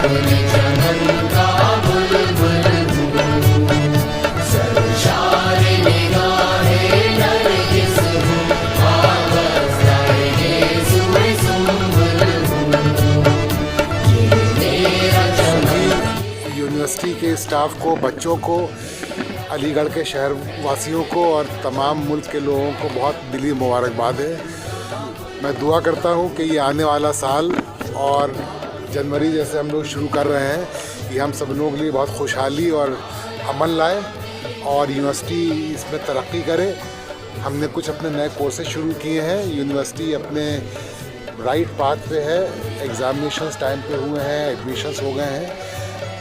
अपने चमन का बुलबुल हूँ, सरशार निगाहे नरगिस हूँ, आवाज़ आए सुए सुंबुल हूँ, ये मेरा चमन। यूनिवर्सिटी के स्टाफ को, बच्चों को, अलीगढ़ के शहर वासियों को और तमाम मुल्क के लोगों को बहुत दिली मुबारकबाद है। मैं दुआ करता हूँ कि ये आने वाला साल और जनवरी जैसे हम लोग शुरू कर रहे हैं, ये हम सब लोगों के लिए बहुत खुशहाली और अमन लाए और यूनिवर्सिटी इसमें तरक्की करे। हमने कुछ अपने नए कोर्सेज शुरू किए हैं, यूनिवर्सिटी अपने राइट पाथ पे है, एग्ज़ामिनेशंस टाइम पे हुए हैं, एडमिशन्स हो गए हैं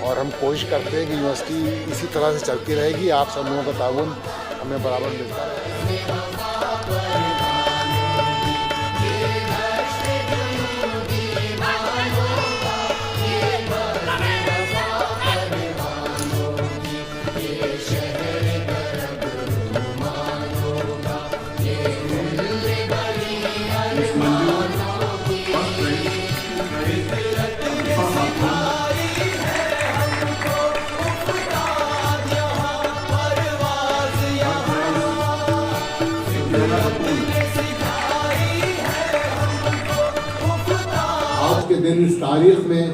और हम कोशिश करते हैं कि यूनिवर्सिटी इसी तरह से चलती रहेगी। आप सब लोगों का ताउन हमें बराबर मिलता है। आज के दिन इस तारीख में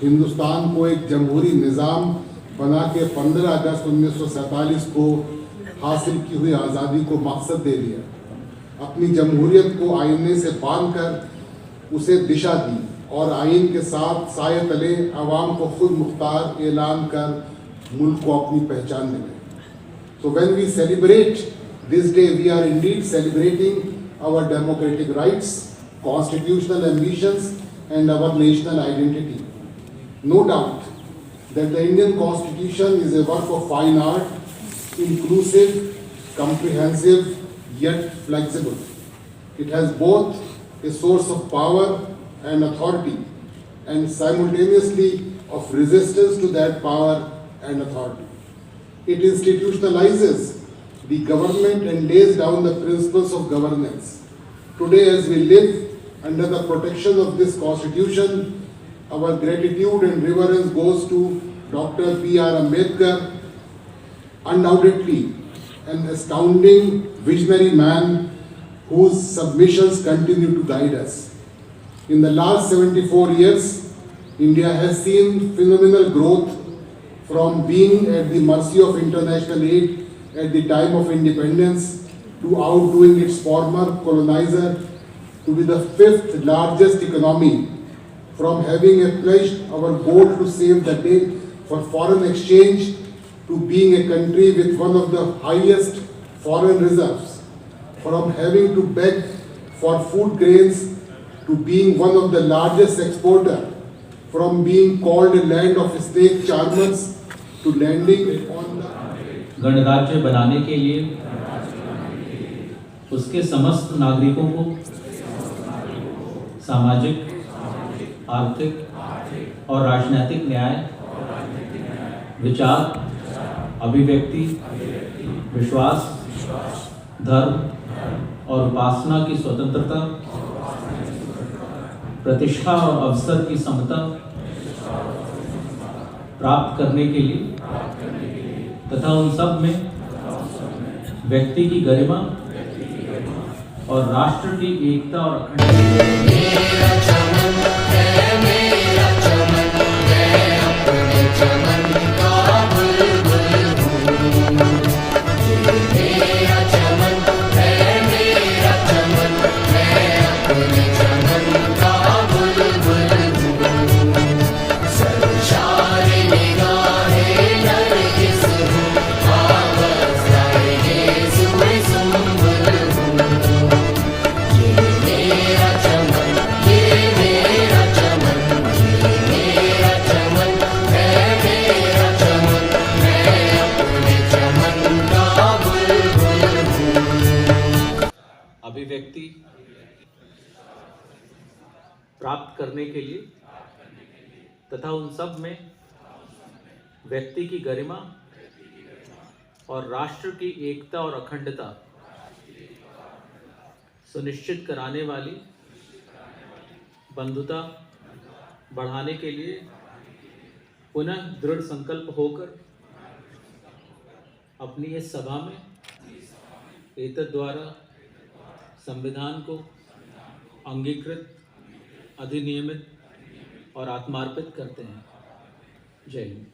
हिंदुस्तान को एक जमहूरी निज़ाम बना के 15 अगस्त 1947 को हासिल की हुई आज़ादी को मकसद दे दिया। अपनी जमहूरियत को आईने से बांध कर उसे दिशा दी और आइन के साथ साये तले अवाम को खुद मुख्तार ऐलान कर मुल्क को अपनी पहचान दिलाई। So when we celebrate this day, we are indeed celebrating our democratic rights, constitutional ambitions and our national identity. No doubt that the Indian Constitution is a work of fine art, inclusive, comprehensive, yet flexible. It has both a source of power and authority and simultaneously of resistance to that power and authority. It institutionalizes the government and lays down the principles of governance. Today, as we live under the protection of this Constitution, our gratitude and reverence goes to Dr. B.R. Ambedkar, undoubtedly an astounding visionary man whose submissions continue to guide us. In the last 74 years, India has seen phenomenal growth from being at the mercy of international aid at the time of independence to outdoing its former colonizer to be the 5th largest economy, from having pledged our goal to save the day for foreign exchange to being a country with one of the highest foreign reserves, from having to beg for food grains to being one of the largest exporter, from being called a land of snake charmers to landing on the गणराज्य बनाने के लिए उसके समस्त नागरिकों को सामाजिक, आर्थिक और राजनीतिक न्याय, विचार, अभिव्यक्ति, विश्वास, धर्म और उपासना की स्वतंत्रता, प्रतिष्ठा और अवसर की समता प्राप्त करने के लिए तथा उन सब में व्यक्ति की गरिमा और राष्ट्र की एकता और अभिव्यक्ति प्राप्त करने के लिए तथा उन सब में व्यक्ति की गरिमा और राष्ट्र की एकता और अखंडता सुनिश्चित कराने वाली, बंधुता बढ़ाने के लिए पुनः दृढ़ संकल्प होकर अपनी इस सभा में एतद् द्वारा संविधान को अंगीकृत, अधिनियमित और आत्मार्पित करते हैं। जय हिंद।